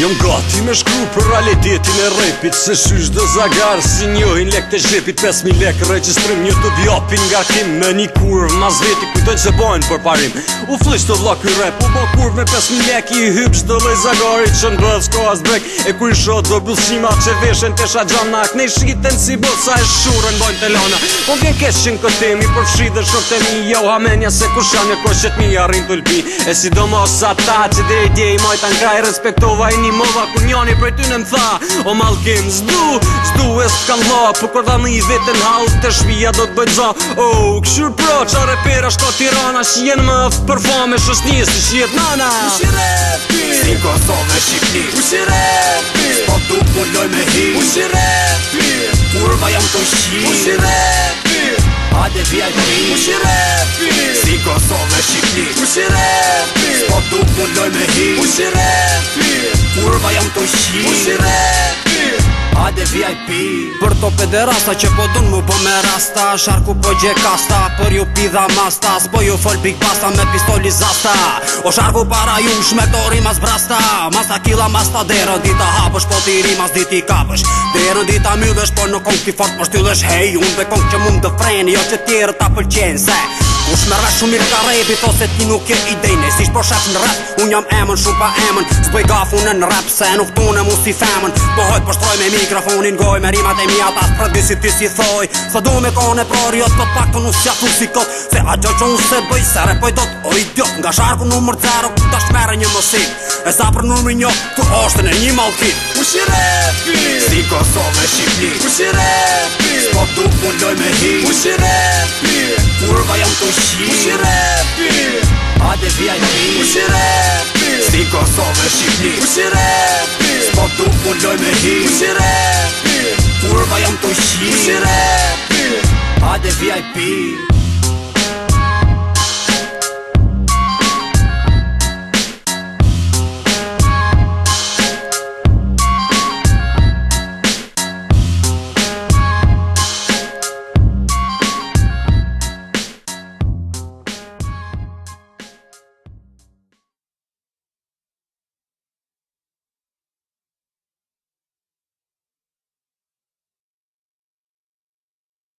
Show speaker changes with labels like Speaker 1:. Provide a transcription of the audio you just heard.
Speaker 1: Jom gati me shkru për realitetin e repit, se shysh dhe zagar si njohin lek të zhepit. 5.000 lek registrim YouTube japin nga kim me një kurv, mas veti kujtojnë se bojnë për parim. U flisht të vla ky rap, u bo kurv me 5.000 lek i hyp çdo lloj zagari që n'bëv s'ka as brek. E kur i shot do bullshima që veshen të shajana, ne shiten si bosa e shurën bojnë të lana. Po vjen keq që në këtë temi përfshi dhe shok të mi, jo hamenja se kush janë një koqet mi arrin t'ulpi. E sidomos ata që dhe i dje i majta n'kraj, respektova i një mova ku njani prej ty në m'tha: o malkim zdu e s'kan dha, për kur dha një vetën hall të shpia do t'bëjt za. O, këshur pro qa repera shko Tirana, që jenë më për fame shosnis të shiet nana.
Speaker 2: Ushi repi, si Kosovë Shqipni. Ushi repi, s'po tu pulloj me hi. Ushi repi, kurva jam të shi. Ushi repi, hajde VIP. Ushi repi, si Kosovë Shqipni. Ushi repi, s'po tu pulloj me hi. Ushi repi, kurva jam të shi. Ushi repi, hajde VIP.
Speaker 3: Për to pederasta që po dun mu po me rasta, sharku po gje kasta, për ju pidha masta, s'po ju fol big basta me pistoli zasta. O sharku para ju shme to rimas brasta, masta kila masta derën dita hapësh, po ti rimas diti kapësh. Derën dita myllesh, po në kong ti fort po shtyllesh. Hej, unë dhe kong që mund të freni, jo që tjerë ta pëlqen se kush me rresh shumë mirë ka repit, ose ti nuk je idejne. Si shpo shef në rap, unë jam emën, shumë pa emën. S'bëj gafun në rap, se nuk tune mu si femën. Po hojt përshtroj me mikrofonin goj, me rimat e mija tas për dysi ty si thoj. Sa du me kone proriot, po pak të nus qatu si kot, se a gjoj që unë se bëj, se repoj dot, o idiot. Nga sharku numër 0, ta shmere një mësit, e sa për numër 1, tu oshtën e një malkit.
Speaker 2: Ushi repi, si Kosovë Shqipni. Ushi repi, s'po tu pulloj me hi. Ushi repi, kurva jam të shi. Ushi repi, hajde VIP. Ushi repi, si Kosovë Shqipni. Ushi repi, s'po tu pulloj me hi. Ushi repi, kurva jam të shi. Ushi repi, hajde VIP.